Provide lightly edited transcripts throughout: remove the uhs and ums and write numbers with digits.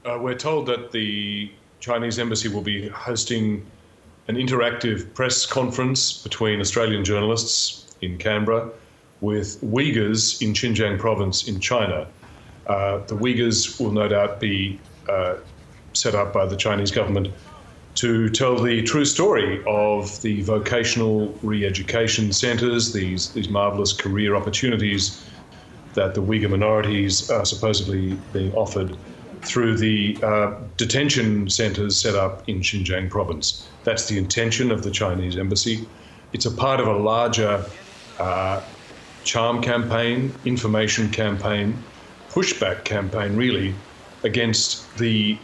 We're told that the Chinese embassy will be hosting an interactive press conference between Australian journalists in Canberra with Uyghurs in Xinjiang province in China. The Uyghurs will no doubt be set up by the Chinese government to tell the true story of the vocational re-education centres, these marvellous career opportunities that the Uyghur minorities are supposedly being offered through the detention centres set up in Xinjiang province. That's the intention of the Chinese embassy. It's a part of a larger charm campaign, information campaign, pushback campaign, really, against the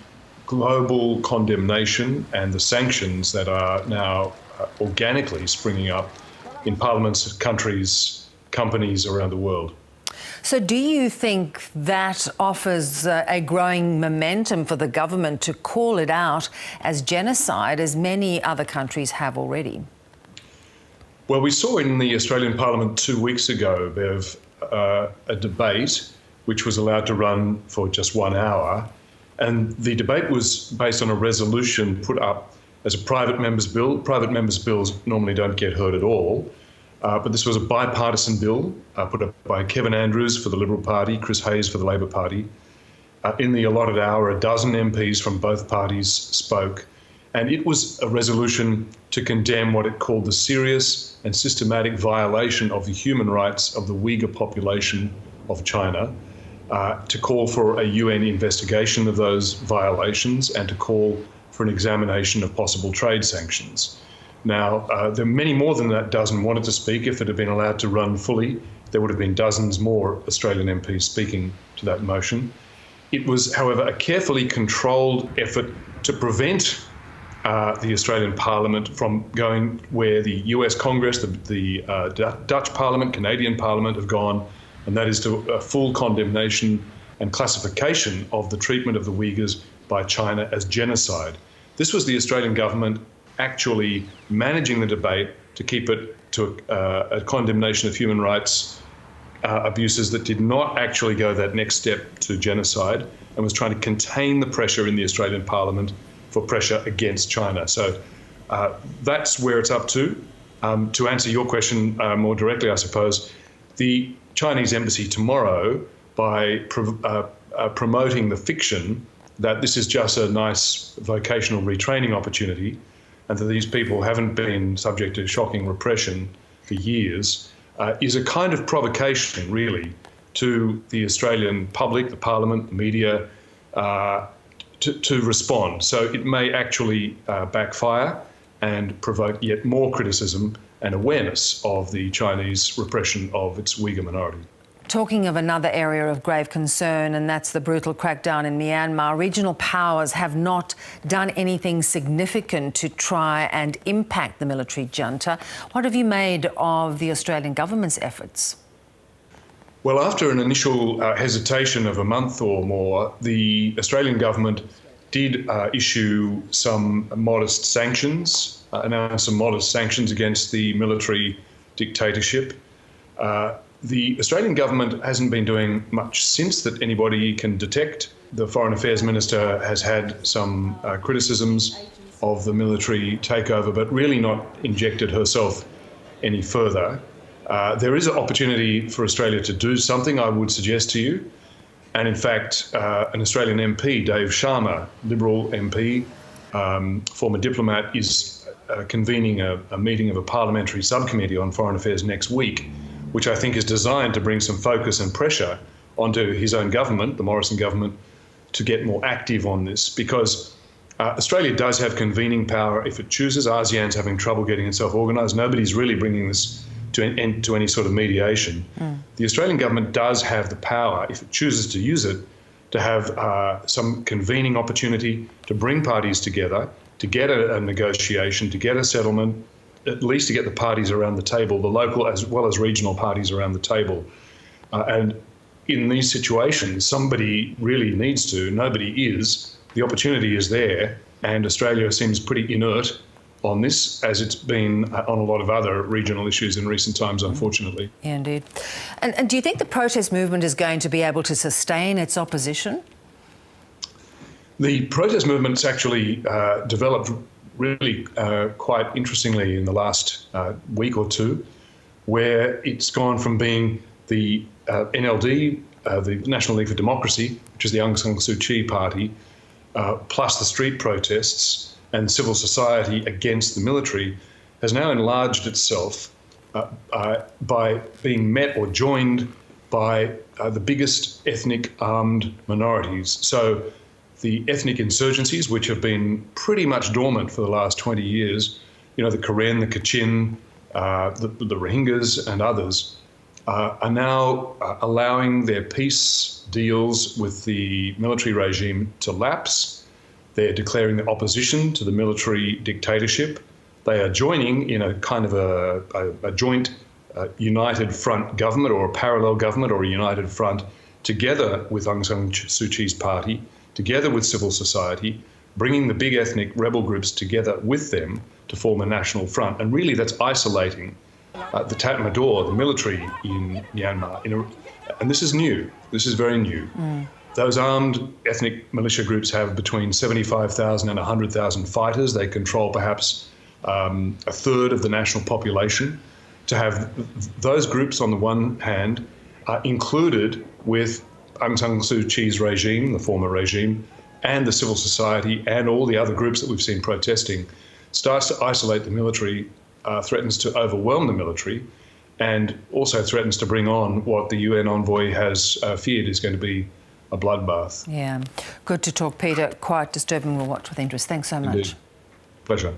global condemnation and the sanctions that are now organically springing up in parliaments of countries, companies around the world. So do you think that offers a growing momentum for the government to call it out as genocide, as many other countries have already? Well, we saw in the Australian Parliament 2 weeks ago, Bev, a debate which was allowed to run for just 1 hour. And the debate was based on a resolution put up as a private member's bill. Private members' bills normally don't get heard at all. But this was a bipartisan bill put up by Kevin Andrews for the Liberal Party, Chris Hayes for the Labor Party. In the allotted hour, a dozen MPs from both parties spoke. And it was a resolution to condemn what it called the serious and systematic violation of the human rights of the Uyghur population of China, to call for a UN investigation of those violations and to call for an examination of possible trade sanctions. Now, there are many more than that dozen wanted to speak. If it had been allowed to run fully, there would have been dozens more Australian MPs speaking to that motion. It was, however, a carefully controlled effort to prevent the Australian Parliament from going where the US Congress, the Dutch Parliament, Canadian Parliament have gone, and that is to a full condemnation and classification of the treatment of the Uyghurs by China as genocide. This was the Australian government actually managing the debate to keep it to a condemnation of human rights abuses that did not actually go that next step to genocide, and was trying to contain the pressure in the Australian Parliament for pressure against China. So that's where it's up to. To answer your question more directly, I suppose, the Chinese embassy tomorrow, by promoting the fiction that this is just a nice vocational retraining opportunity and that these people haven't been subject to shocking repression for years, is a kind of provocation, really, to the Australian public, the Parliament, the media, to respond. So it may actually backfire and provoke yet more criticism and awareness of the Chinese repression of its Uyghur minority. Talking of another area of grave concern, and that's the brutal crackdown in Myanmar, regional powers have not done anything significant to try and impact the military junta. What have you made of the Australian government's efforts? Well, after an initial hesitation of a month or more, the Australian government did issue some modest sanctions, announced some modest sanctions against the military dictatorship. The Australian government hasn't been doing much since that anybody can detect. The Foreign Affairs Minister has had some criticisms of the military takeover, but really not injected herself any further. There is an opportunity for Australia to do something, I would suggest to you. And in fact, an Australian MP, Dave Sharma, Liberal MP, former diplomat, is convening a meeting of a parliamentary subcommittee on foreign affairs next week, which I think is designed to bring some focus and pressure onto his own government, the Morrison government, to get more active on this, because Australia does have convening power if it chooses. ASEAN's having trouble getting itself organised. Nobody's really bringing this to an end to any sort of mediation. The Australian government does have the power, if it chooses to use it, to have some convening opportunity to bring parties together, to get a negotiation, to get a settlement, at least to get the parties around the table, the local as well as regional parties around the table. And in these situations, somebody really needs to, nobody is, the opportunity is there, and Australia seems pretty inert on this, as it's been on a lot of other regional issues in recent times, unfortunately. Yeah, indeed. And do you think the protest movement is going to be able to sustain its opposition? The protest movement's actually developed really quite interestingly in the last week or two, where it's gone from being the NLD, the National League for Democracy, which is the Aung San Suu Kyi party, plus the street protests and civil society against the military, has now enlarged itself by being met or joined by the biggest ethnic armed minorities. So the ethnic insurgencies, which have been pretty much dormant for the last 20 years, you know, the Karen, the Kachin, the Rohingyas and others, are now allowing their peace deals with the military regime to lapse. They're declaring the opposition to the military dictatorship. They are joining in a kind of a joint united front government, or a parallel government, or a united front, together with Aung San Suu Kyi's party, together with civil society, bringing the big ethnic rebel groups together with them to form a national front. And really that's isolating the Tatmadaw, the military in Myanmar. And this is new. This is very new. Those armed ethnic militia groups have between 75,000 and 100,000 fighters. They control perhaps a third of the national population. To have those groups on the one hand included with Aung San Suu Kyi's regime, the former regime, and the civil society and all the other groups that we've seen protesting, starts to isolate the military, threatens to overwhelm the military, and also threatens to bring on what the UN envoy has feared is going to be a bloodbath. Yeah. Good to talk, Peter. Quite disturbing. We'll watch with interest. Thanks so much. Indeed. Pleasure.